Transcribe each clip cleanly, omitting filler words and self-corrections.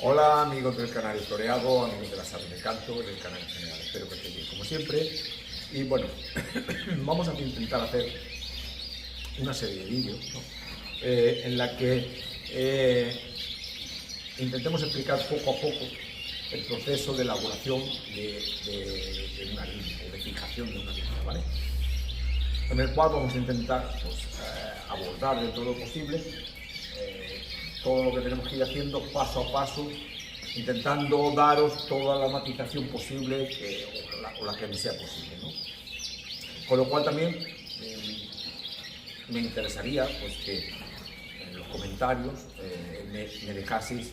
Hola amigos del canal Historiado, amigos de las aves de canto, del canal en general, espero que estéis bien como siempre. Y bueno, vamos a intentar hacer una serie de vídeos, ¿no? En la que intentemos explicar poco a poco el proceso de elaboración de una línea o de fijación de una línea, ¿vale? En el cual vamos a intentar abordar de todo lo posible todo lo que tenemos que ir haciendo paso a paso, intentando daros toda la matización posible o la que me sea posible, ¿no? Con lo cual también me interesaría pues, que en los comentarios me dejaseis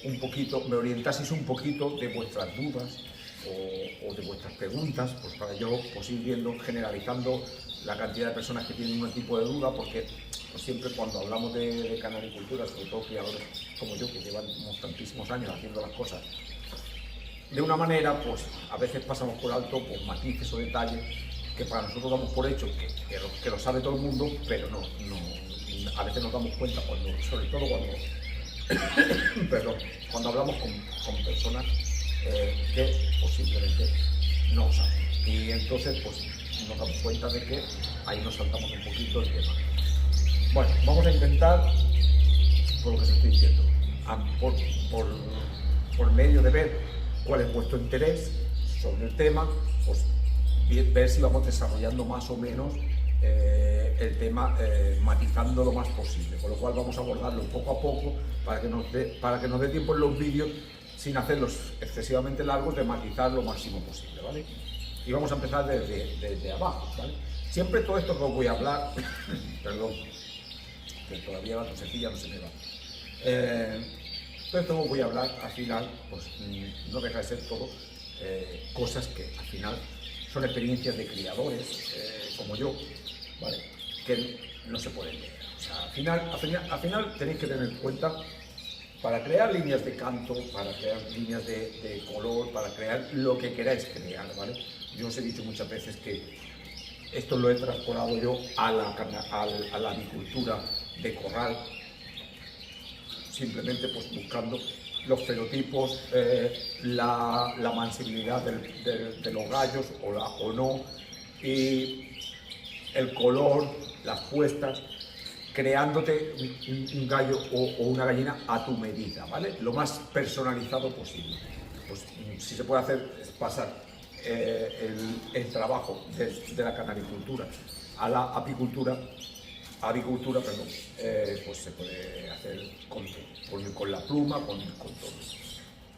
un poquito, me orientaseis un poquito de vuestras dudas o de vuestras preguntas, pues para yo pues, ir viendo, generalizando la cantidad de personas que tienen un tipo de duda, porque pues, siempre cuando hablamos de canaricultura, sobre todo criadores como yo, que llevamos tantísimos años haciendo las cosas de una manera, pues a veces pasamos por alto pues, matices o detalles que para nosotros damos por hecho que lo sabe todo el mundo, pero no, a veces nos damos cuenta, sobre todo cuando hablamos con personas que pues, simplemente no lo saben. Y entonces pues, nos damos cuenta de que ahí nos saltamos un poquito el tema. Bueno, vamos a intentar, por lo que os estoy diciendo, por medio de ver cuál es vuestro interés sobre el tema, pues ver si vamos desarrollando más o menos el tema, matizando lo más posible, con lo cual vamos a abordarlo poco a poco para que nos dé tiempo en los vídeos, sin hacerlos excesivamente largos, de matizar lo máximo posible, ¿vale? Y vamos a empezar desde abajo, ¿vale? Siempre todo esto que os voy a hablar, perdón, que todavía la tosecilla no se me va. Todo esto que os voy a hablar, al final, pues no deja de ser todo cosas que al final son experiencias de criadores como yo, ¿vale? Que no se pueden leer. O sea, al final tenéis que tener en cuenta, para crear líneas de canto, para crear líneas de color, para crear lo que queráis crear, ¿vale? Yo os he dicho muchas veces que esto lo he transportado yo a la avicultura de corral, simplemente pues buscando los fenotipos, la mansibilidad de los gallos o no, y el color, las puestas, creándote un gallo o una gallina a tu medida, ¿vale? Lo más personalizado posible. Pues si se puede hacer es pasar el trabajo de la canaricultura a la avicultura, pues se puede hacer con la pluma, con todo.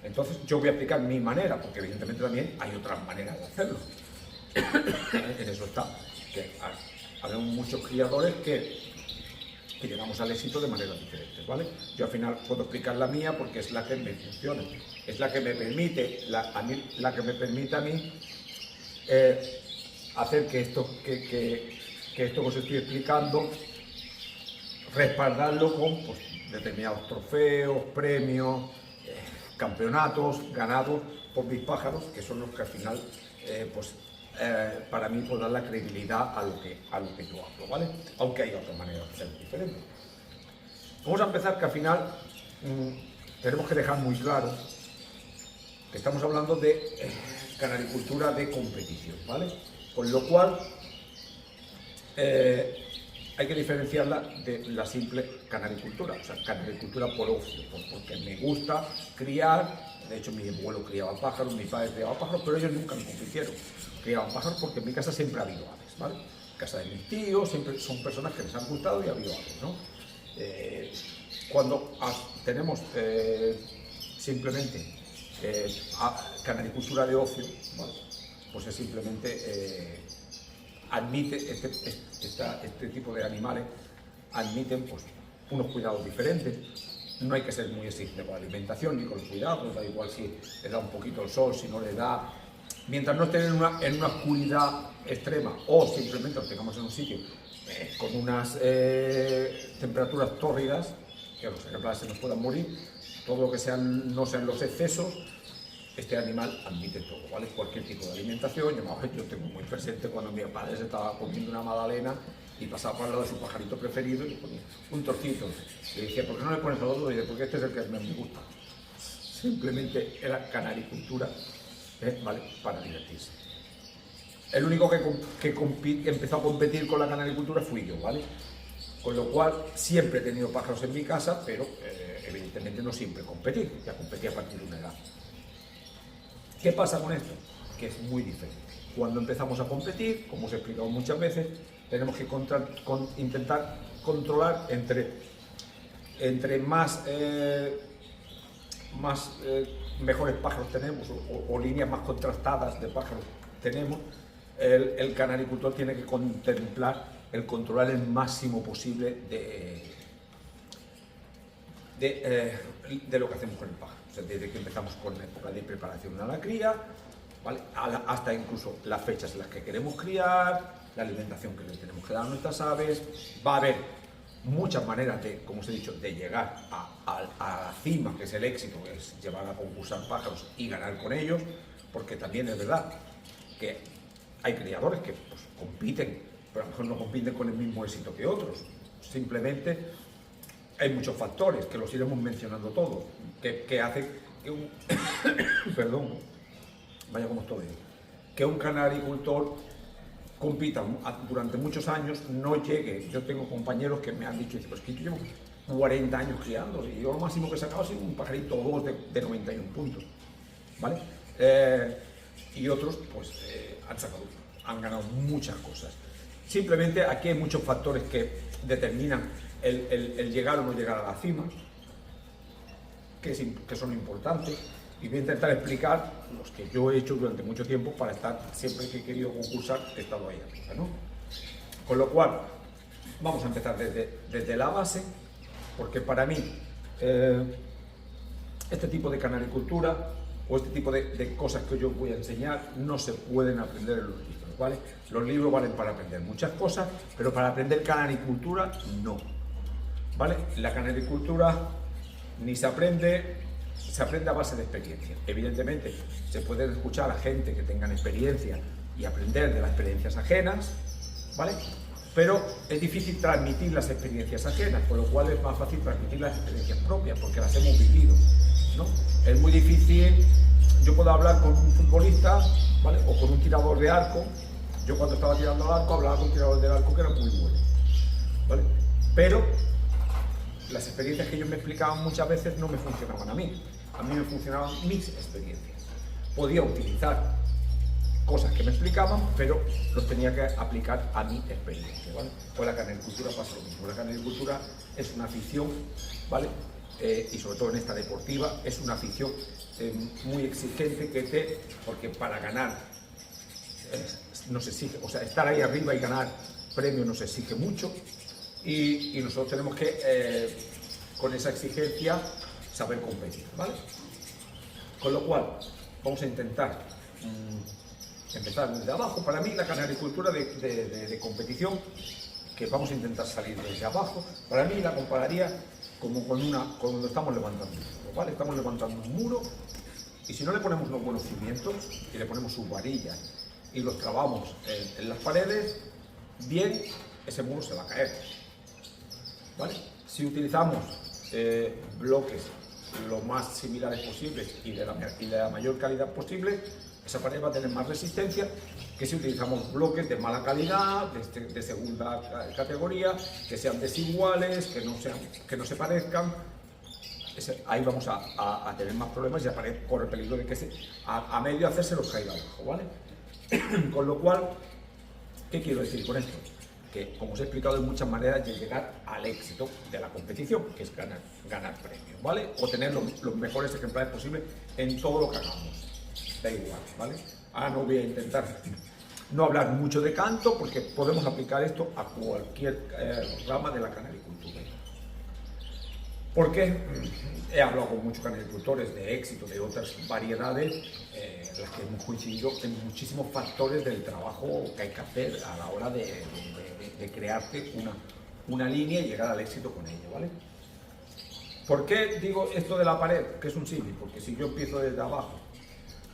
Entonces yo voy a explicar mi manera, porque evidentemente también hay otras maneras de hacerlo. En eso está, que habemos muchos criadores que llegamos al éxito de maneras diferentes, ¿vale? Yo al final puedo explicar la mía porque es la que me funciona, es la que me permite, la que me permite a mí hacer que esto que os estoy explicando, respaldarlo con pues, determinados trofeos, premios, campeonatos ganados por mis pájaros, que son los que al final para mí pues, dan la credibilidad a lo que yo hablo, ¿vale? Aunque hay otras maneras de hacerlo diferente. Vamos a empezar que al final tenemos que dejar muy claro que estamos hablando de canaricultura de competición, ¿vale? Con lo cual hay que diferenciarla de la simple canaricultura, o sea, canaricultura por ocio, porque me gusta criar. De hecho, mi abuelo criaba pájaros, mi padre criaba pájaros, pero ellos nunca me compitieron. Criaban pájaros porque en mi casa siempre ha habido aves, ¿vale? En casa de mis tíos siempre son personas que les han gustado y ha habido aves, ¿no? Cuando tenemos simplemente canaricultura de ocio, ¿vale? Pues es simplemente admite este tipo de animales, admiten pues, unos cuidados diferentes. No hay que ser muy exigente con la alimentación ni con los cuidados, da igual si le da un poquito el sol, si no le da, mientras no estén en una oscuridad extrema o simplemente los tengamos en un sitio con unas temperaturas tórridas, que los ejemplares se nos puedan morir, todo lo que no sean los excesos. Este animal admite todo, ¿vale? Cualquier tipo de alimentación. Yo tengo muy presente cuando mi padre se estaba comiendo una magdalena y pasaba por al lado de su pajarito preferido y le ponía un trocito. Le decía, ¿por qué no le pones al otro? Y dice, porque este es el que me gusta. simplemente era canaricultura, ¿vale? Para divertirse. El único que empezó a competir con la canaricultura fui yo, ¿vale? Con lo cual siempre he tenido pájaros en mi casa, pero evidentemente no siempre competí, ya competí a partir de una edad. ¿Qué pasa con esto? Que es muy diferente. Cuando empezamos a competir, como os he explicado muchas veces, tenemos que intentar controlar entre mejores pájaros tenemos o líneas más contrastadas de pájaros tenemos, el canaricultor tiene que contemplar el controlar el máximo posible de lo que hacemos con el pájaro. O sea, desde que empezamos con la época de preparación a la cría, ¿vale? Hasta incluso las fechas en las que queremos criar, la alimentación que le tenemos que dar a nuestras aves. Va a haber muchas maneras de, como os he dicho, de llegar a la cima, que es el éxito, que es llevar a concursar pájaros y ganar con ellos, porque también es verdad que hay criadores que pues, compiten, pero a lo mejor no compiten con el mismo éxito que otros. Simplemente hay muchos factores, que los iremos mencionando todos, que hacen que un perdón, vaya como estoy, que un canaricultor compita durante muchos años, no llegue. Yo tengo compañeros que me han dicho, pues que yo llevo 40 años criando y yo lo máximo que he sacado ha sido un pajarito o dos de 91 puntos, ¿vale? Y otros pues han ganado muchas cosas. Simplemente aquí hay muchos factores que determinan el llegar o no llegar a la cima, que son importantes, y voy a intentar explicar los que yo he hecho durante mucho tiempo para estar, siempre que he querido concursar, he estado ahí arriba, ¿no? Con lo cual, vamos a empezar desde la base, porque para mí este tipo de canaricultura o este tipo de cosas que yo os voy a enseñar no se pueden aprender en los libros, ¿vale? Los libros valen para aprender muchas cosas, pero para aprender canaricultura no, ¿vale? La canaricultura ni se aprende a base de experiencia. Evidentemente se puede escuchar a gente que tengan experiencia y aprender de las experiencias ajenas, ¿vale? Pero es difícil transmitir las experiencias ajenas, por lo cual es más fácil transmitir las experiencias propias, porque las hemos vivido, ¿no? Es muy difícil, yo puedo hablar con un futbolista, ¿vale? O con un tirador de arco. Yo cuando estaba tirando al arco hablaba con un tirador de arco que era muy bueno, ¿vale? Pero las experiencias que ellos me explicaban muchas veces no me funcionaban a mí. A mí me funcionaban mis experiencias. Podía utilizar cosas que me explicaban, pero los tenía que aplicar a mi experiencia, ¿vale? Con la canaricultura pasa lo mismo. La canaricultura es una afición, ¿vale? Y sobre todo en esta deportiva, es una afición muy exigente porque para ganar nos exige, o sea, estar ahí arriba y ganar premios nos exige mucho, y nosotros tenemos que, con esa exigencia, saber competir, ¿vale? Con lo cual, vamos a intentar empezar desde abajo. Para mí, la canaricultura de competición, que vamos a intentar salir desde abajo, para mí la compararía como cuando estamos levantando un muro, ¿vale? Estamos levantando un muro, y si no le ponemos unos buenos cimientos, y le ponemos sus varillas, y los trabamos en las paredes, bien, ese muro se va a caer, ¿vale? Si utilizamos bloques lo más similares posibles y de la mayor calidad posible, esa pared va a tener más resistencia que si utilizamos bloques de mala calidad, de segunda categoría, que sean desiguales, que no se parezcan. Ahí vamos a tener más problemas y la pared corre peligro de que a medio hacerse los caiga abajo, ¿vale? Con lo cual, ¿qué quiero decir con esto? Que, como os he explicado, hay muchas maneras de llegar al éxito de la competición, que es ganar premios, ¿vale? O tener los mejores ejemplares posibles en todo lo que hagamos. Da igual, ¿vale? Ahora no voy a intentar no hablar mucho de canto, porque podemos aplicar esto a cualquier rama de la canaricultura. Porque he hablado con muchos canaricultores de éxito, de otras variedades, en las que hemos coincidido en muchísimos factores del trabajo que hay que hacer a la hora de crearte una línea y llegar al éxito con ella, ¿vale? ¿Por qué digo esto de la pared? Que es un símil, porque si yo empiezo desde abajo,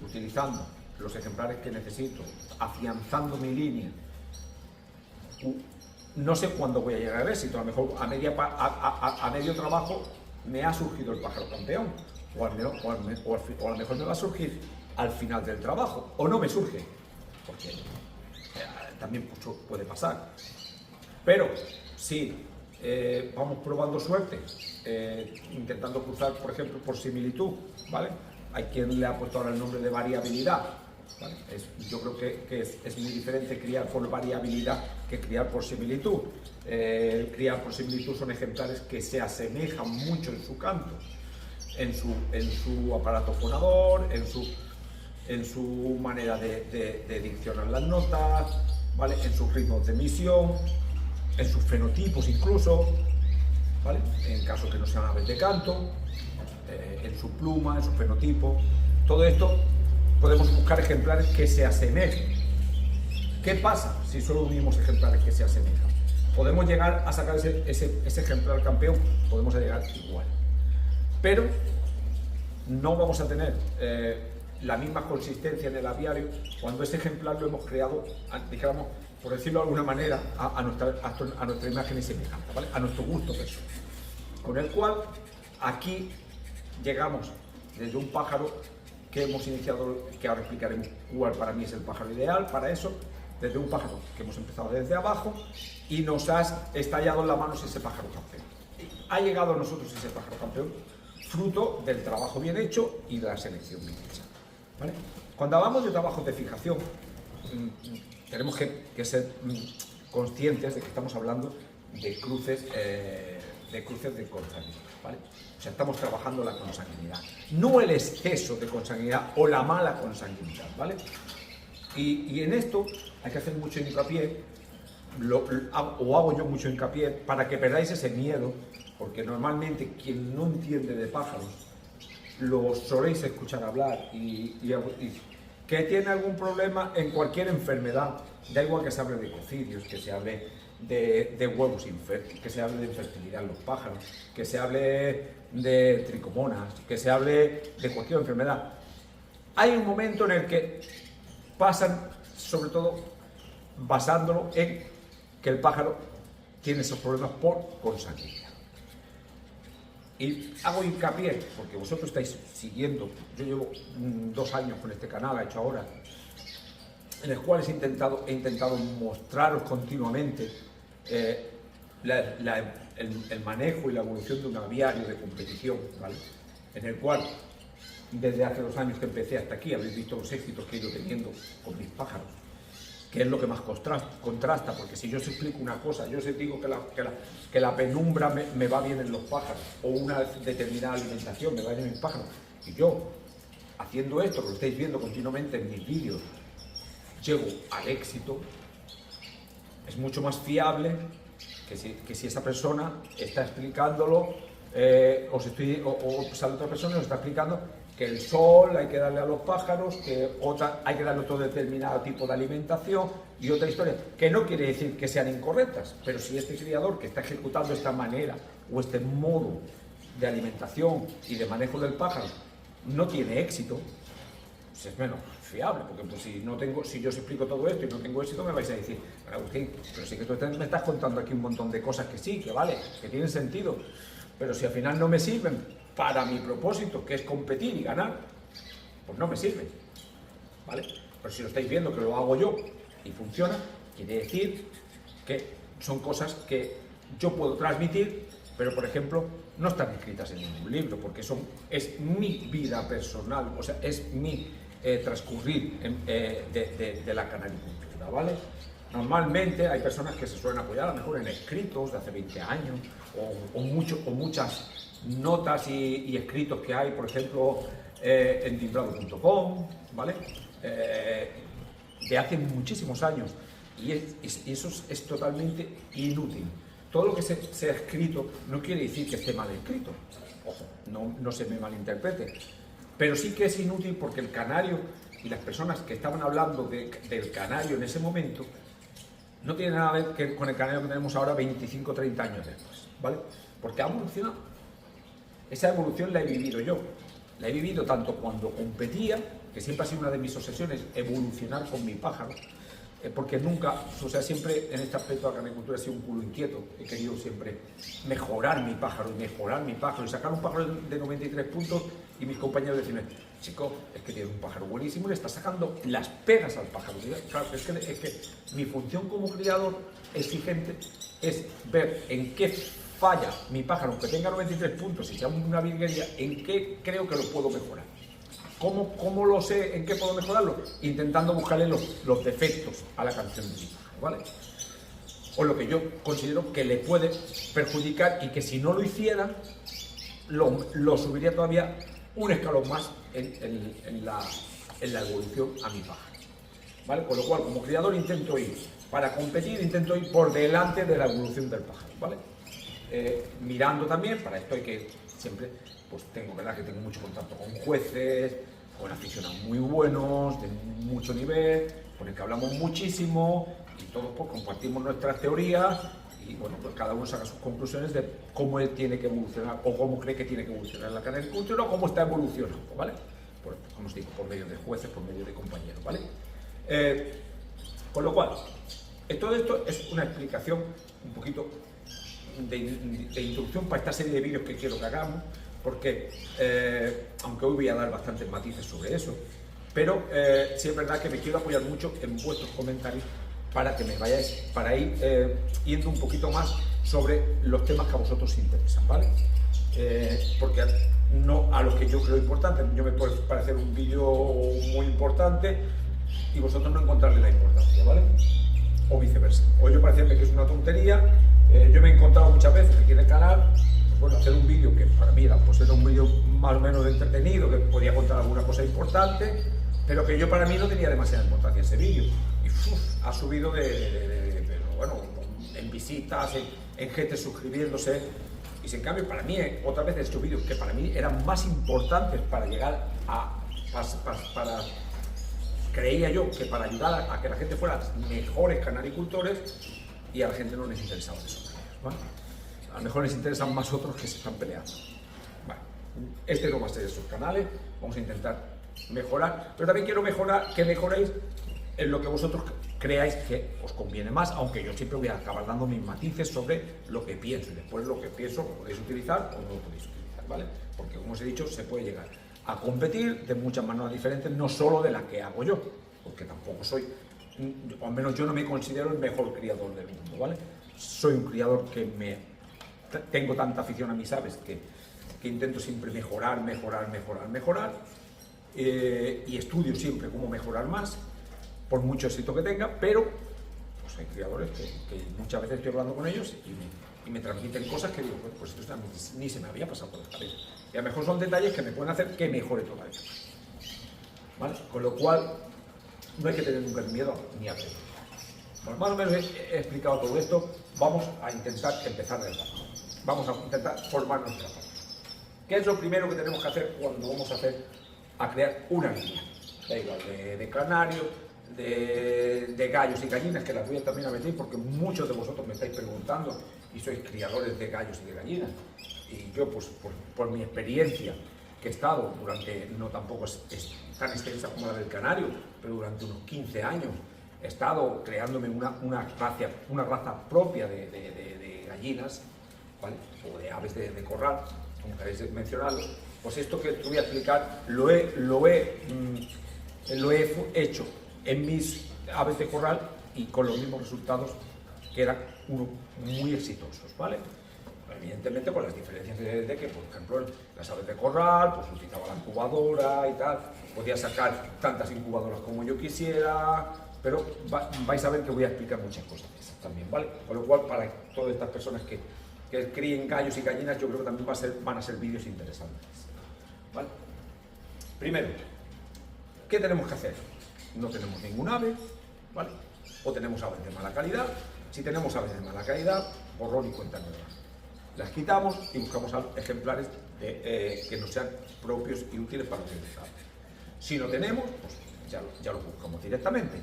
utilizando los ejemplares que necesito, afianzando mi línea, no sé cuándo voy a llegar al éxito. A lo mejor a medio trabajo me ha surgido el pájaro campeón, o a lo mejor me va a surgir al final del trabajo, o no me surge, porque también puede pasar. Pero si vamos probando suerte, intentando cruzar, por ejemplo, por similitud, ¿vale? Hay quien le ha puesto ahora el nombre de variabilidad, ¿vale? Yo creo que es muy diferente criar por variabilidad que criar por similitud. Criar por similitud son ejemplares que se asemejan mucho en su canto, en su aparato fonador, en su manera de diccionar las notas, ¿vale? En sus ritmos de emisión, en sus fenotipos incluso, ¿vale? En caso que no sean aves de canto, en su pluma, en su fenotipo. Todo esto podemos buscar ejemplares que se asemejen. ¿Qué pasa si solo unimos ejemplares que se asemejan? ¿Podemos llegar a sacar ese ejemplar campeón? Podemos llegar igual. Pero no vamos a tener la misma consistencia en el aviario cuando ese ejemplar lo hemos creado, dijéramos, por decirlo de alguna manera, a nuestra imagen y semejanza, ¿vale? A nuestro gusto personal. Con el cual, aquí llegamos desde un pájaro que hemos iniciado, que ahora explicaremos cuál para mí es el pájaro ideal para eso, desde un pájaro que hemos empezado desde abajo y nos has estallado en las manos ese pájaro campeón. Ha llegado a nosotros ese pájaro campeón fruto del trabajo bien hecho y de la selección bien hecha, ¿vale? Cuando hablamos de trabajos de fijación, tenemos que ser conscientes de que estamos hablando de cruces de consanguinidad, ¿vale? O sea, estamos trabajando la consanguinidad, no el exceso de consanguinidad o la mala consanguinidad, ¿vale? Y en esto hay que hacer mucho hincapié, hago yo mucho hincapié para que perdáis ese miedo, porque normalmente quien no entiende de pájaros lo soléis escuchar hablar y que tiene algún problema en cualquier enfermedad, da igual que se hable de cocidios, que se hable de huevos infértiles, que se hable de infertilidad en los pájaros, que se hable de tricomonas, que se hable de cualquier enfermedad. Hay un momento en el que pasan, sobre todo, basándolo en que el pájaro tiene esos problemas por consanguinidad. Y hago hincapié, porque vosotros estáis siguiendo, yo llevo 2 años con este canal, he hecho ahora, en el cual he intentado mostraros continuamente el manejo y la evolución de un aviario de competición, ¿vale? En el cual, desde hace 2 años que empecé hasta aquí, habéis visto los éxitos que he ido teniendo con mis pájaros, que es lo que más contrasta, porque si yo os explico una cosa, yo os digo que la penumbra me va bien en los pájaros, o una determinada alimentación me va bien en mis pájaros, y yo, haciendo esto, que lo estáis viendo continuamente en mis vídeos, llego al éxito, es mucho más fiable que si esa persona está explicándolo, o sale otra persona y os está explicando que el sol hay que darle a los pájaros, que hay que darle otro determinado tipo de alimentación y otra historia, que no quiere decir que sean incorrectas, pero si este criador que está ejecutando esta manera o este modo de alimentación y de manejo del pájaro no tiene éxito, pues es menos fiable, porque pues, si yo os explico todo esto y no tengo éxito, me vais a decir, Agustín, pero sí que tú me estás contando aquí un montón de cosas que sí, que vale, que tienen sentido, pero si al final no me sirven para mi propósito, que es competir y ganar, pues no me sirve, ¿vale? Pero si lo estáis viendo que lo hago yo y funciona, quiere decir que son cosas que yo puedo transmitir, pero por ejemplo no están escritas en ningún libro, porque es mi vida personal, o sea, es mi transcurrir de la canaricultura, ¿vale? Normalmente hay personas que se suelen apoyar a lo mejor en escritos de hace 20 años o muchas notas y escritos que hay, por ejemplo, en timbrado.com, ¿vale? De hace muchísimos años, y eso es totalmente inútil. Todo lo que se ha escrito no quiere decir que esté mal escrito, ojo, no se me malinterprete, pero sí que es inútil porque el canario y las personas que estaban hablando del canario en ese momento no tiene nada que ver con el canario que tenemos ahora 25 o 30 años después, ¿vale? Porque ha evolucionado. Esa evolución la he vivido yo. La he vivido tanto cuando competía, que siempre ha sido una de mis obsesiones, evolucionar con mi pájaro, porque nunca, o sea, siempre en este aspecto de la canicultura he sido un culo inquieto. He querido siempre mejorar mi pájaro y sacar un pájaro de 93 puntos y mis compañeros decirme, chico, es que tiene un pájaro buenísimo y le está sacando las pegas al pájaro. Claro, es que mi función como criador exigente es ver en qué falla mi pájaro, aunque tenga 93 puntos y sea una virguería, en qué creo que lo puedo mejorar. ¿Cómo lo sé en qué puedo mejorarlo? Intentando buscarle los defectos a la canción de mi pájaro, ¿vale? O lo que yo considero que le puede perjudicar y que si no lo hiciera, lo subiría todavía un escalón más en la evolución a mi pájaro, ¿vale? Con lo cual, como criador intento ir, para competir, intento ir por delante de la evolución del pájaro, ¿vale? Mirando también, para esto hay que siempre, pues tengo mucho contacto con jueces, con aficionados muy buenos, de mucho nivel, con el que hablamos muchísimo y todos pues compartimos nuestras teorías y bueno, pues cada uno saca sus conclusiones de cómo él tiene que evolucionar o cómo cree que tiene que evolucionar la canicultura o cómo está evolucionando, ¿vale? Como os digo, por medio de jueces, por medio de compañeros, ¿vale? Con lo cual, todo esto es una explicación un poquito de introducción para esta serie de vídeos que quiero que hagamos, porque aunque hoy voy a dar bastantes matices sobre eso, pero sí es verdad que me quiero apoyar mucho en vuestros comentarios para que me vayáis, para ir yendo un poquito más sobre los temas que a vosotros os interesan, ¿vale? Porque no a los que yo creo importantes, yo me puede parecer un vídeo muy importante y vosotros no encontrarle la importancia, ¿vale? O viceversa. O yo parecerme que es una tontería, yo me he encontrado muchas veces aquí en el canal, pues bueno, hacer un vídeo que para mí era un vídeo más o menos entretenido, que podía contar alguna cosa importante, pero que yo para mí no tenía demasiada importancia ese vídeo. Y ha subido pero bueno, en visitas, en gente suscribiéndose. Y en cambio, para mí, otras veces estos vídeos que para mí eran más importantes para llegar creía yo que para ayudar a que la gente fuera mejores canaricultores, y a la gente no les interesaba eso, ¿vale? A lo mejor les interesan más otros que se están peleando. Bueno, este no va a ser de esos canales, vamos a intentar mejorar, pero también quiero que mejoréis en lo que vosotros creáis que os conviene más, aunque yo siempre voy a acabar dando mis matices sobre lo que pienso, y después lo que pienso lo podéis utilizar o no lo podéis utilizar, ¿vale? Porque como os he dicho, se puede llegar a competir de muchas maneras diferentes, no solo de las que hago yo, porque tampoco soy, o al menos yo no me considero el mejor criador del mundo, ¿vale? Soy un criador que tengo tanta afición a mis aves que intento siempre mejorar, y estudio siempre cómo mejorar más, por mucho éxito que tenga, pero pues hay criadores que muchas veces estoy hablando con ellos y me transmiten cosas que digo, pues esto ni se me había pasado por la cabeza. Y a lo mejor son detalles que me pueden hacer que mejore todavía, ¿vale? Con lo cual, no hay que tener nunca miedo ni a aprender. Bueno, más o menos he explicado todo esto, vamos a intentar empezar de verdad. Vamos a intentar formar nuestra parte. ¿Qué es lo primero que tenemos que hacer cuando vamos a crear una línea? Da igual, de canarios, de gallos y gallinas, que las voy a también a meter porque muchos de vosotros me estáis preguntando y sois criadores de gallos y de gallinas. Y yo, pues por mi experiencia, que he estado durante, no tampoco es tan extensa como la del canario, pero durante unos 15 años, he estado creándome una raza propia de gallinas, ¿vale? O de aves de corral, como queréis mencionarlo. Pues esto que te voy a explicar lo he hecho en mis aves de corral y con los mismos resultados que eran muy exitosos, ¿vale? Evidentemente con las diferencias de que, por ejemplo, las aves de corral, pues utilizaba la incubadora y tal, podía sacar tantas incubadoras como yo quisiera, pero vais a ver que voy a explicar muchas cosas de esas también, ¿vale? Con lo cual, para todas estas personas que críen gallos y gallinas, yo creo que también van a ser vídeos interesantes, ¿vale? Primero, ¿qué tenemos que hacer? No tenemos ningún ave, ¿vale? O tenemos aves de mala calidad. Si tenemos aves de mala calidad, borrón y cuenta nueva. Las quitamos y buscamos ejemplares que nos sean propios y útiles para utilizar. Si no tenemos, pues ya lo buscamos directamente.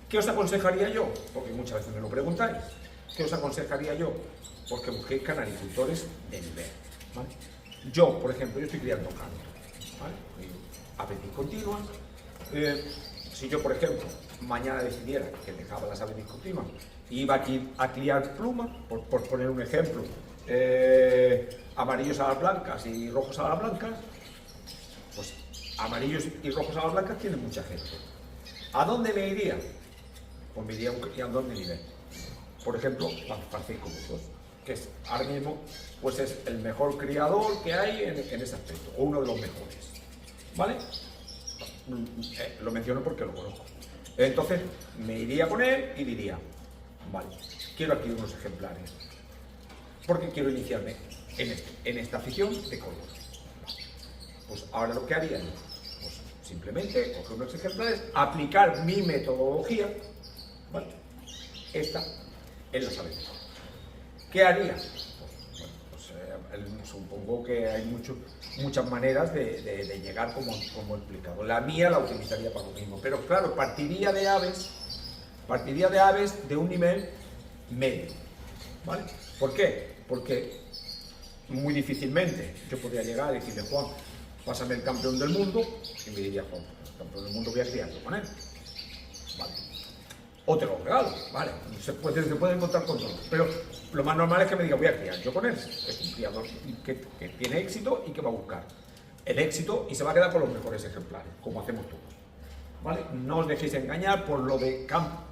¿Qué os aconsejaría yo? Porque muchas veces me lo preguntáis. ¿Qué os aconsejaría yo? Pues que busquéis canaricultores de nivel, ¿vale? Yo, por ejemplo, yo estoy criando canto, ¿vale? Aves discontinuas. Si yo, por ejemplo, mañana decidiera que dejaba las aves discontinuas y iba aquí a criar pluma, por poner un ejemplo, amarillos a las blancas y rojos a las blancas, pues amarillos y rojos a las blancas tienen mucha gente. ¿A dónde me iría? Pues me iría a un doble nivel. Por ejemplo, Francisco Bustos, que es ahora mismo pues es el mejor criador que hay en ese aspecto, o uno de los mejores. ¿Vale? Lo menciono porque lo conozco. Entonces me iría con él y diría, vale, quiero aquí unos ejemplares, porque quiero iniciarme en esta afición de color. Pues ahora lo que haría, pues simplemente coger unos ejemplares, aplicar mi metodología, ¿vale? Esta en la sala de color. ¿Qué haría? Supongo que hay muchas maneras de llegar como he explicado. La mía la utilizaría para lo mismo, pero claro, partiría de aves de un nivel medio, ¿vale? ¿Por qué? Porque muy difícilmente yo podría llegar y decirle, Juan, pásame el campeón del mundo, y me diría, Juan, el campeón del mundo voy a criarlo con él, ¿vale? O te lo regalo, ¿vale? Se puede encontrar con todo, pero lo más normal es que me diga, voy a criar yo con él. Es un criador que tiene éxito y que va a buscar el éxito y se va a quedar con los mejores ejemplares, como hacemos todos, ¿vale? No os dejéis engañar por lo de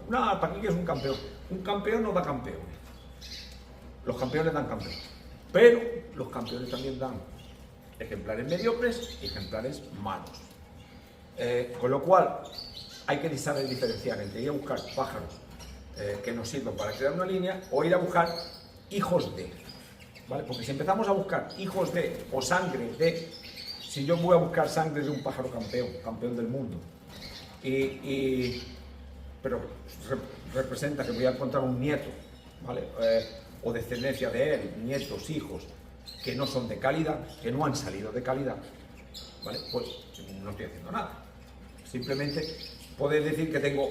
no, ¿para qué es un campeón? Un campeón no da campeones. Los campeones dan campeones, pero los campeones también dan ejemplares mediocres y ejemplares malos. Con lo cual, hay que saber diferenciar entre ir a buscar pájaros que nos sirvan para crear una línea o ir a buscar hijos de, ¿vale? Porque si empezamos a buscar hijos de o sangre de, si yo voy a buscar sangre de un pájaro campeón del mundo, pero representa que voy a encontrar un nieto, ¿vale? O descendencia de él, nietos, hijos, que no son de calidad, que no han salido de calidad, ¿vale? Pues no estoy haciendo nada. Simplemente poder decir que tengo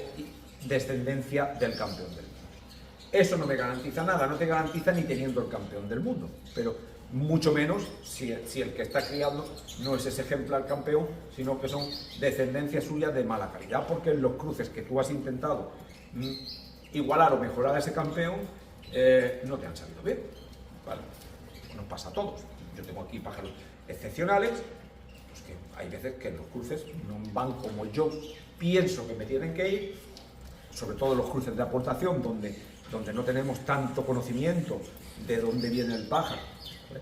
descendencia del campeón del mundo. Eso no me garantiza nada, no te garantiza ni teniendo el campeón del mundo, pero mucho menos si el que está criando no es ese ejemplar campeón, sino que son descendencias suyas de mala calidad, porque en los cruces que tú has intentado igualar o mejorar a ese campeón, no te han salido bien, ¿vale? Nos pasa a todos. Yo tengo aquí pájaros excepcionales, pues que hay veces que los cruces no van como yo pienso que me tienen que ir, sobre todo los cruces de aportación, donde no tenemos tanto conocimiento de dónde viene el pájaro, ¿vale?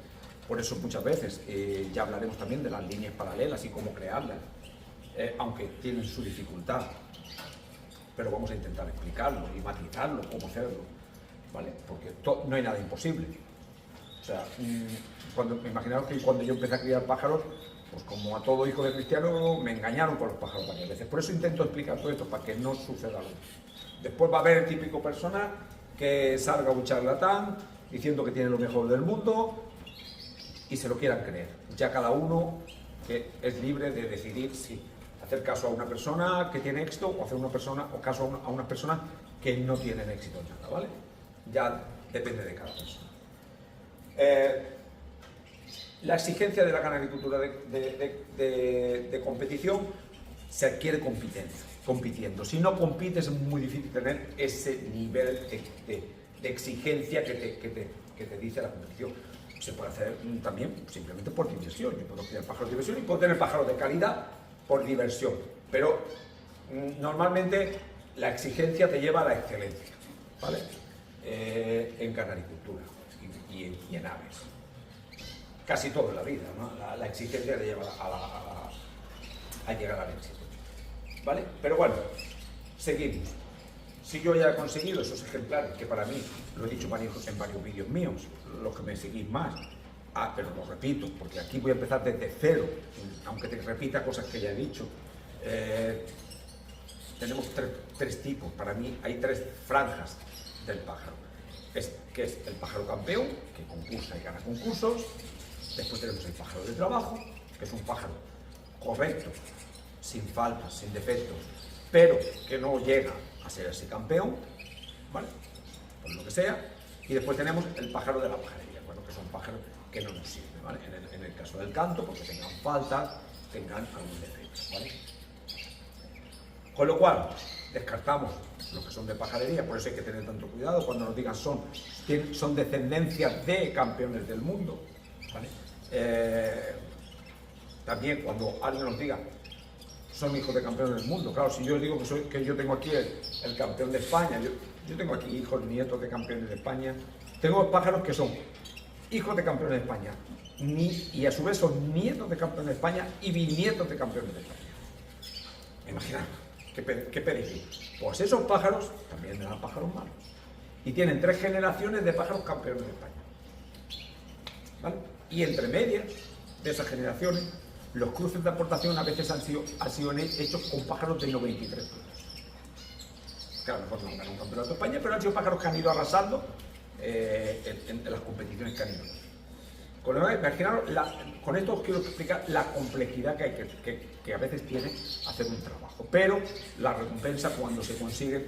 Por eso muchas veces, ya hablaremos también de las líneas paralelas y cómo crearlas, aunque tienen su dificultad, pero vamos a intentar explicarlo y matizarlo, cómo hacerlo, ¿vale? Porque no hay nada imposible. O sea, imaginaos que cuando yo empecé a criar pájaros, pues como a todo hijo de cristiano, me engañaron con los pájaros varias veces. Por eso intento explicar todo esto, para que no suceda algo. Después va a haber el típico persona que salga un charlatán diciendo que tiene lo mejor del mundo y se lo quieran creer. Ya cada uno que es libre de decidir si hacer caso a una persona que tiene éxito o hacer caso a una persona que no tienen éxito en nada, ¿vale? Ya depende de cada persona. La exigencia de la canaricultura de competición se adquiere compitiendo. Si no compites es muy difícil tener ese nivel de exigencia que te dice la competición. Se puede hacer también simplemente por diversión. Yo puedo criar pájaros de diversión y puedo tener pájaros de calidad por diversión. Pero normalmente la exigencia te lleva a la excelencia, ¿vale? En canaricultura y en aves. Casi todo en la vida, ¿no? La exigencia te lleva a llegar al éxito, ¿vale? Pero bueno, seguimos. Si yo ya he conseguido esos ejemplares, que para mí, lo he dicho en varios vídeos míos, los que me seguís más, pero lo repito, porque aquí voy a empezar desde cero, aunque te repita cosas que ya he dicho. Tenemos tres tipos, para mí hay tres franjas del pájaro, que es el pájaro campeón, que concursa y gana concursos. Después tenemos el pájaro de trabajo, que es un pájaro correcto, sin faltas, sin defectos, pero que no llega a ser ese campeón, ¿vale? Por lo que sea. Y después tenemos el pájaro de la pajarería, bueno, que son pájaros que no nos sirven, ¿vale? En el caso del canto, porque tengan faltas, tengan algún defecto, ¿vale? Con lo cual, descartamos los que son de pajarería, por eso hay que tener tanto cuidado cuando nos digan son descendencia de campeones del mundo, ¿vale? También cuando alguien nos diga son hijos de campeones del mundo, claro, si yo digo que yo tengo aquí el campeón de España, yo tengo aquí hijos, nietos de campeones de España, tengo pájaros que son hijos de campeones de España y a su vez son nietos de campeones de España y bisnietos de campeones de España. Imaginad, qué perejil. Pues esos pájaros también eran pájaros malos. Y tienen 3 generaciones de pájaros campeones de España. ¿Vale? Y entre medias de esas generaciones, los cruces de aportación a veces han sido hechos con pájaros de 93 puntos. Que a lo mejor no han ganado un campeonato de España, pero han sido pájaros que han ido arrasando en las competiciones que han ido. Imaginaros, con esto os quiero explicar la complejidad que a veces tiene hacer un trabajo, pero la recompensa cuando se consigue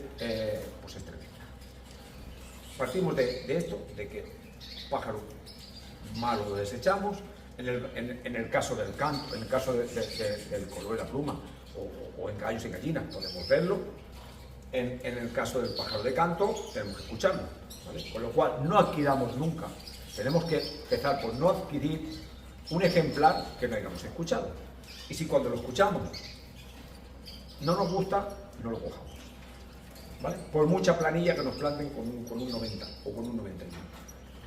pues es tremenda. Partimos de esto, de que pájaro malo lo desechamos, en el caso del canto, en el caso del color de la pluma o en gallos y gallinas podemos verlo, en el caso del pájaro de canto tenemos que escucharlo, ¿vale? Con lo cual no adquiramos nunca. Tenemos que empezar por no adquirir un ejemplar que no hayamos escuchado. Y si cuando lo escuchamos no nos gusta, no lo cojamos, ¿vale? Por mucha planilla que nos planten con un 90 o con un 91.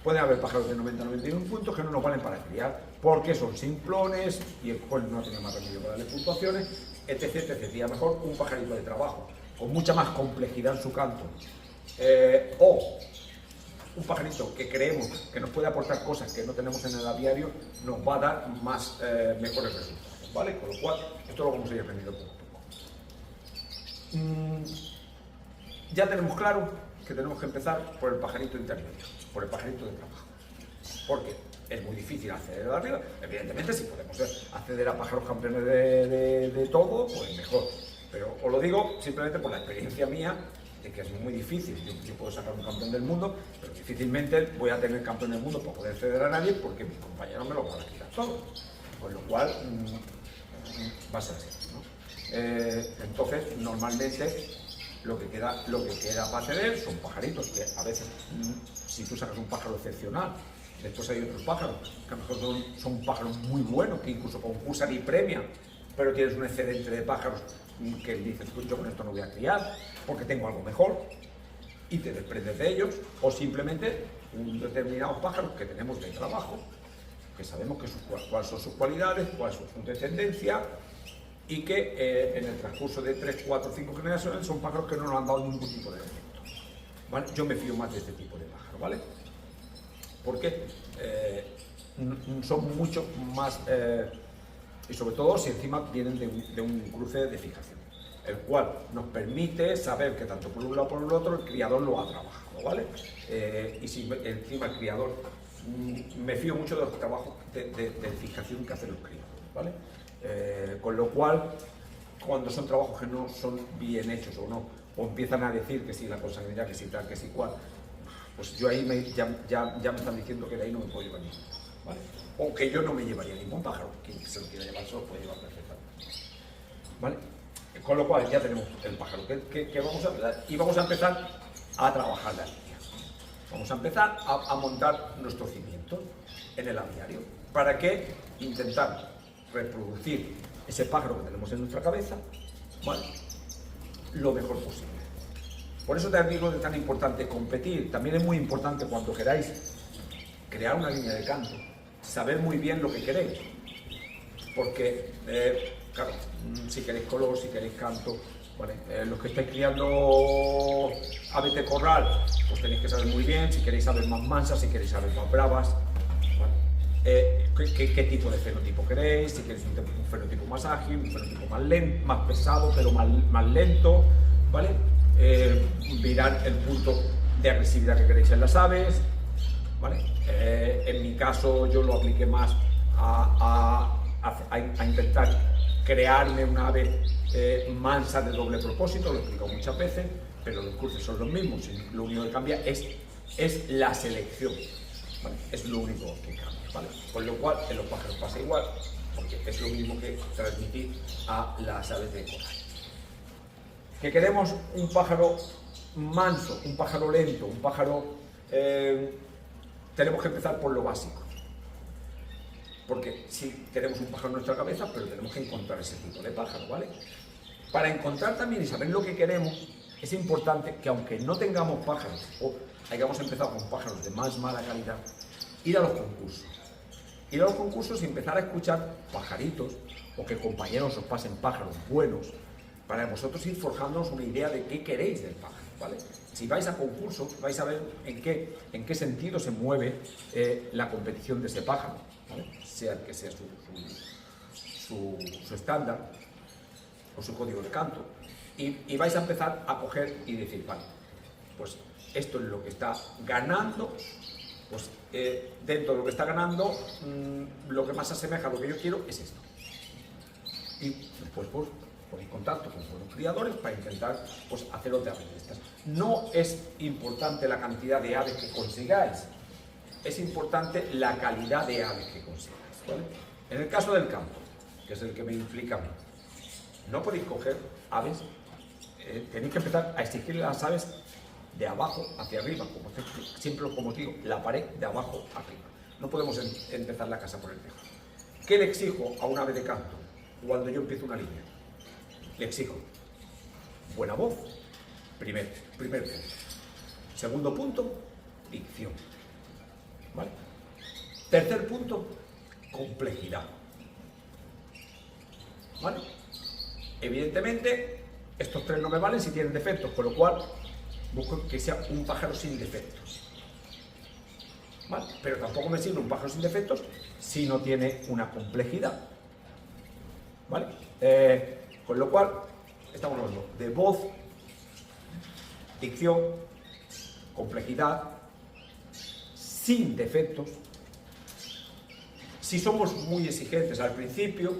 Pueden haber pájaros de 90-91 puntos que no nos valen para criar, porque son simplones y el juez no tiene más remedio para darle puntuaciones, etc, etc. Y a lo mejor un pajarito de trabajo, con mucha más complejidad en su canto, o un pajarito que creemos que nos puede aportar cosas que no tenemos en el aviario, nos va a dar mejores resultados, ¿vale? Con lo cual, esto lo vamos a ir aprendiendo poco a poco. Ya tenemos claro que tenemos que empezar por el pajarito intermedio, por el pajarito de trabajo. ¿Por qué? Es muy difícil acceder de arriba. Evidentemente, si podemos acceder a pájaros campeones de todo, pues mejor. Pero os lo digo simplemente por la experiencia mía, de que es muy difícil. Yo puedo sacar un campeón del mundo, pero difícilmente voy a tener campeón del mundo para poder acceder a nadie, porque mis compañeros me lo van a quitar todo. Con lo cual, va a ser así, ¿no? Entonces, normalmente, lo que queda para acceder son pajaritos que a veces, si tú sacas un pájaro excepcional, después hay otros pájaros que a lo mejor son pájaros muy buenos, que incluso concursan y premian, pero tienes un excedente de pájaros que dices, pues yo con esto no voy a criar porque tengo algo mejor, y te desprendes de ellos, o simplemente determinados pájaros que tenemos de trabajo, que sabemos cuáles son sus cualidades, cuál es su descendencia, y que en el transcurso de 3, 4, 5 generaciones son pájaros que no nos han dado ningún tipo de efecto, ¿vale? Yo me fío más de este tipo de pájaros, ¿vale? Porque son mucho más, y sobre todo si encima vienen de un cruce de fijación, el cual nos permite saber que tanto por un lado como por el otro el criador lo ha trabajado, ¿vale? Y si encima el criador, me fío mucho de los trabajos de fijación que hacen los criadores, ¿vale? Con lo cual, cuando son trabajos que no son bien hechos o empiezan a decir que sí, la consanguinidad, que sí tal, que sí cual, pues yo ahí ya me están diciendo que de ahí no me puedo llevar ninguno, ¿vale? O que yo no me llevaría ningún pájaro, quien se lo quiera llevar se lo puede llevar perfectamente, ¿vale? Con lo cual ya tenemos el pájaro que vamos a empezar, y vamos a empezar a trabajar la línea. Vamos a empezar a montar nuestro cimiento en el aviario. ¿Para qué? Intentar reproducir ese pájaro que tenemos en nuestra cabeza, ¿vale?, lo mejor posible. Por eso te digo que es tan importante competir. También es muy importante cuando queráis crear una línea de canto, saber muy bien lo que queréis. Porque, claro, si queréis color, si queréis canto, ¿vale? Los que estáis criando aves de corral, pues tenéis que saber muy bien si queréis aves más mansas, si queréis aves más bravas, ¿vale? ¿Qué tipo de fenotipo queréis? Si queréis un fenotipo más ágil, un fenotipo más lento, más pesado, pero más lento, ¿vale? Mirar el punto de agresividad que queréis en las aves, ¿vale? En mi caso yo lo apliqué más a intentar crearme una ave mansa de doble propósito, lo he explicado muchas veces, pero los cruces son los mismos, lo único que cambia es la selección, ¿vale? Es lo único que cambia, ¿vale? Con lo cual en los pájaros pasa igual, porque es lo mismo que transmitir a las aves de coral. que queremos un pájaro manso, un pájaro lento, un pájaro... tenemos que empezar por lo básico. Porque sí tenemos un pájaro en nuestra cabeza, pero tenemos que encontrar ese tipo de pájaro, ¿vale? Para encontrar también y saber lo que queremos, es importante que aunque no tengamos pájaros, o hayamos empezado con pájaros de más mala calidad, ir a los concursos. Ir a los concursos y empezar a escuchar pajaritos, o que compañeros os pasen pájaros buenos, para vosotros ir forjándoos una idea de qué queréis del pájaro, ¿vale? Si vais a concursos, vais a ver en qué sentido se mueve la competición de ese pájaro, ¿vale? Sea el que sea su estándar o su código de canto. Y vais a empezar a coger y decir, vale, pues esto es lo que está ganando, pues dentro de lo que está ganando, lo que más se asemeja a lo que yo quiero es esto. Y después pues ponéis contacto con los criadores para intentar pues hacer otras respuestas. No es importante la cantidad de aves que consigáis, es importante la calidad de aves que consigáis, ¿vale? En el caso del campo, que es el que me implica a mí, no podéis coger aves, tenéis que empezar a exigirle a las aves de abajo hacia arriba, como siempre como digo, la pared de abajo arriba. No podemos empezar la casa por el tejado. ¿Qué le exijo a un ave de canto cuando yo empiezo una línea? Le exijo buena voz, primer punto. Segundo punto, dicción. ¿Vale? Tercer punto, complejidad. ¿Vale? Evidentemente, estos tres no me valen si tienen defectos, con lo cual busco que sea un pájaro sin defectos. ¿Vale? Pero tampoco me sirve un pájaro sin defectos si no tiene una complejidad. ¿Vale? Con lo cual, estamos hablando de voz, dicción, complejidad, sin defectos. Si somos muy exigentes al principio,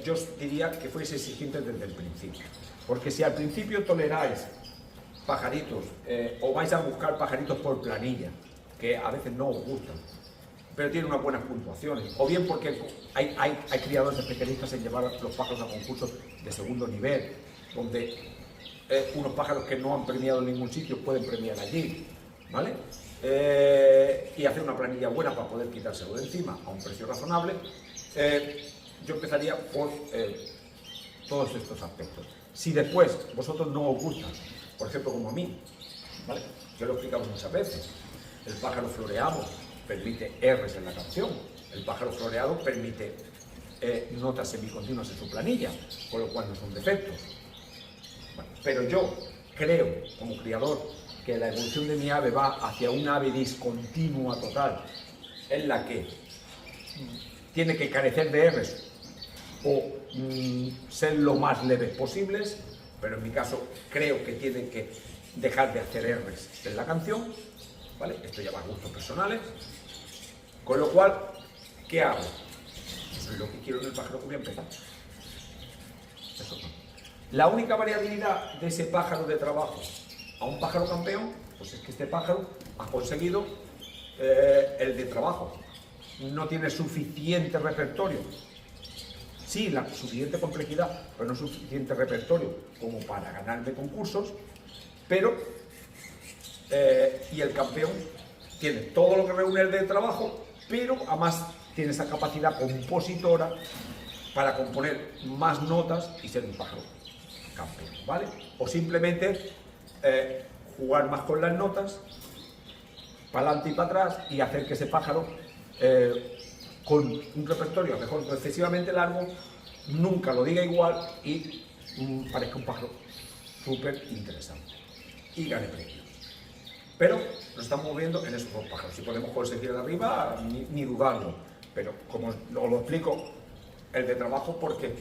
yo os diría que fuese exigentes desde el principio. Porque si al principio toleráis pajaritos, o vais a buscar pajaritos por planilla, que a veces no os gustan, pero tienen unas buenas puntuaciones, o bien porque hay criadores especialistas en llevar los pájaros a concursos de segundo nivel, donde unos pájaros que no han premiado en ningún sitio pueden premiar allí, ¿vale? Y hacer una planilla buena para poder quitárselo de encima a un precio razonable. Yo empezaría por todos estos aspectos. Si después vosotros no os gustan, por ejemplo como a mí, ¿vale? Yo lo he explicado muchas veces, el pájaro floreado permite R's en la canción, el pájaro floreado permite notas semicontinuas en su planilla, con lo cual no son defectos. Bueno, pero yo creo, como criador, que la evolución de mi ave va hacia una ave discontinua total, en la que tiene que carecer de R's o ser lo más leves posibles, pero en mi caso creo que tienen que dejar de hacer R's en la canción, ¿vale? Esto ya va a gustos personales, con lo cual, ¿qué hago? Eso es lo que quiero en el pájaro que voy a empezar. Eso no. La única variabilidad de ese pájaro de trabajo a un pájaro campeón, pues es que este pájaro ha conseguido el de trabajo. No tiene suficiente repertorio. Sí, la suficiente complejidad, pero no suficiente repertorio como para ganarme concursos, pero y el campeón tiene todo lo que reúne el de trabajo, pero además tiene esa capacidad compositora para componer más notas y ser un pájaro campeón, ¿vale? O simplemente jugar más con las notas, para adelante y para atrás, y hacer que ese pájaro con un repertorio a lo mejor no excesivamente largo, nunca lo diga igual y parezca un pájaro súper interesante y gane premios. Pero nos estamos moviendo en esos dos pájaros. Si podemos conseguir de arriba, ni dudarlo. Pero como os lo explico, el de trabajo, porque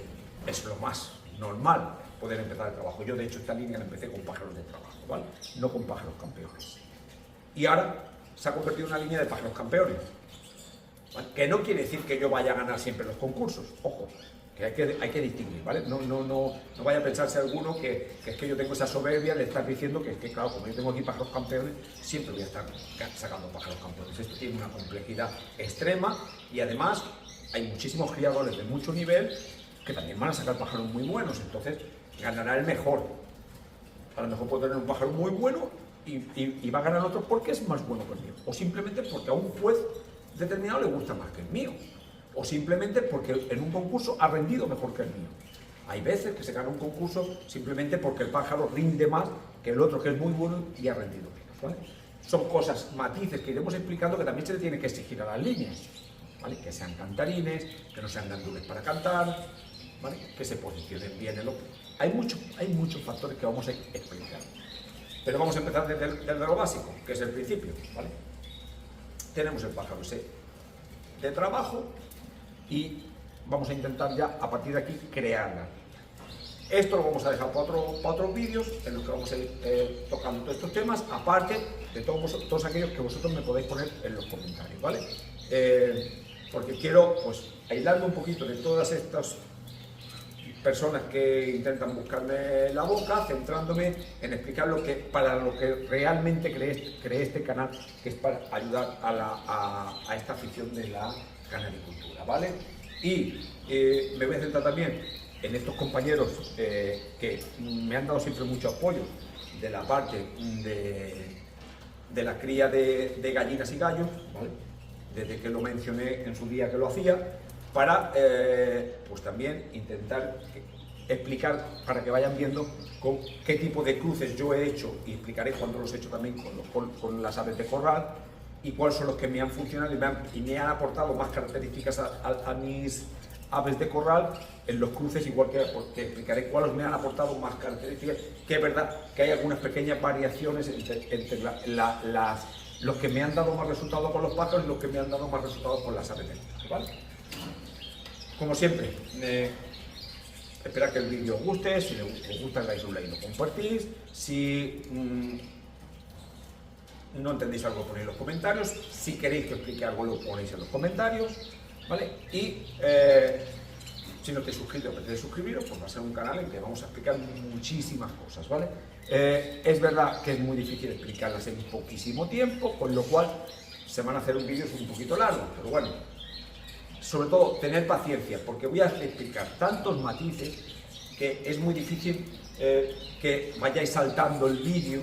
es lo más normal poder empezar el trabajo. Yo, de hecho, esta línea la empecé con pájaros de trabajo, ¿vale? No con pájaros campeones. Y ahora se ha convertido en una línea de pájaros campeones, ¿vale? Que no quiere decir que yo vaya a ganar siempre los concursos, ojo, que hay que distinguir, ¿vale? No vaya a pensarse alguno que es que yo tengo esa soberbia de estar diciendo que claro, como yo tengo aquí pájaros campeones, siempre voy a estar sacando pájaros campeones. Esto tiene una complejidad extrema y además hay muchísimos criadores de mucho nivel que también van a sacar pájaros muy buenos, entonces ganará el mejor. A lo mejor puedo tener un pájaro muy bueno y va a ganar otro porque es más bueno que el mío. O simplemente porque a un juez determinado le gusta más que el mío. O simplemente porque en un concurso ha rendido mejor que el mío. Hay veces que se gana un concurso simplemente porque el pájaro rinde más que el otro, que es muy bueno y ha rendido menos, ¿vale? Son cosas, matices que iremos explicando, que también se le tiene que exigir a las líneas, ¿vale? Que sean cantarines, que no sean gandules para cantar, ¿vale? Que se posicionen bien en lo... Hay muchos factores que vamos a explicar. Pero vamos a empezar desde lo básico, que es el principio, ¿vale? Tenemos el pájaro ese de trabajo y vamos a intentar ya a partir de aquí crearla. Esto lo vamos a dejar para otros vídeos en los que vamos a ir tocando todos estos temas, aparte de todos aquellos que vosotros me podéis poner en los comentarios, ¿vale? Porque quiero pues aislarme un poquito de todas estas personas que intentan buscarme la boca, centrándome en explicar para lo que realmente creé este canal, que es para ayudar a esta afición de la canaricultura, ¿vale? Y me voy a centrar también en estos compañeros que me han dado siempre mucho apoyo de la parte de la cría de gallinas y gallos, ¿vale? Desde que lo mencioné en su día que lo hacía, para pues también intentar explicar, para que vayan viendo con qué tipo de cruces yo he hecho, y explicaré cuándo los he hecho también con las aves de corral, y cuáles son los que me han funcionado y me han aportado más características a mis aves de corral en los cruces, igual que explicaré cuáles me han aportado más características, que es verdad que hay algunas pequeñas variaciones entre los que me han dado más resultados con los pájaros y los que me han dado más resultados con las aves de corral, ¿vale? Como siempre, esperad que el vídeo os guste. Si os gusta, dais un like y lo compartís. Si no entendéis algo, ponéis en los comentarios. Si queréis que explique algo, lo ponéis en los comentarios, ¿vale? Y si no te suscribes o pretendéis suscribiros, pues va a ser un canal en que vamos a explicar muchísimas cosas, ¿vale? Es verdad que es muy difícil explicarlas en poquísimo tiempo, con lo cual se van a hacer vídeos un poquito largos, pero bueno, sobre todo tener paciencia, porque voy a explicar tantos matices que es muy difícil que vayáis saltando el vídeo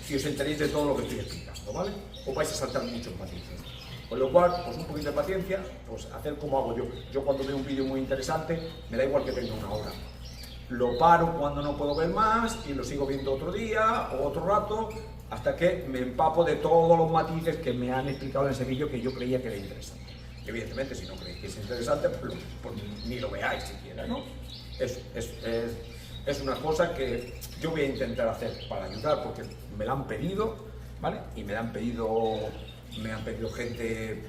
y os enteréis de todo lo que estoy explicando, ¿vale? Os vais a saltar muchos matices. Con lo cual, pues un poquito de paciencia, pues hacer como hago yo. Yo cuando veo un vídeo muy interesante, me da igual que tenga una hora. Lo paro cuando no puedo ver más y lo sigo viendo otro día o otro rato, hasta que me empapo de todos los matices que me han explicado en ese vídeo que yo creía que era interesante. Evidentemente, si no creéis que es interesante, pues ni lo veáis siquiera, ¿no? Es una cosa que yo voy a intentar hacer para ayudar, porque me la han pedido, ¿vale? Y me han pedido gente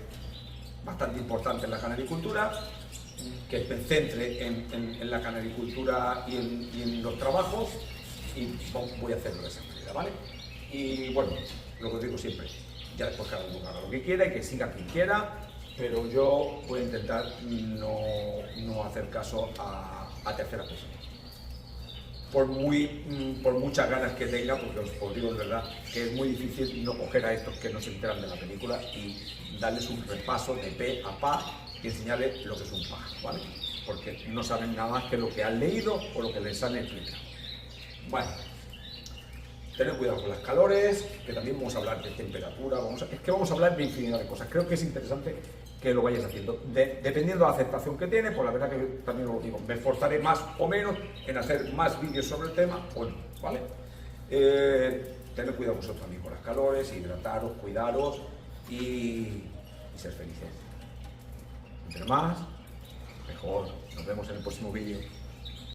bastante importante en la canaricultura, que me centre en la canaricultura y en los trabajos, y voy a hacerlo de esa manera, ¿vale? Y bueno, lo que os digo siempre, ya después cada uno haga lo que quiera y que siga quien quiera, pero yo voy a intentar no hacer caso a terceras personas. Por muchas ganas que tenga, porque os digo de verdad que es muy difícil no coger a estos que no se enteran de la película y darles un repaso de pe a pa y enseñarles lo que es un pájaro, ¿vale? Porque no saben nada más que lo que han leído o lo que les han explicado. Bueno, tened cuidado con las calores, que también vamos a hablar de temperatura, es que vamos a hablar de infinidad de cosas. Creo que es interesante que lo vayáis haciendo. Dependiendo de la aceptación que tiene, pues la verdad que yo también os lo digo, me esforzaré más o menos en hacer más vídeos sobre el tema o no, ¿vale? Tened cuidado vosotros también con las calores, hidrataros, cuidaros y ser felices. Entre más, mejor. Nos vemos en el próximo vídeo.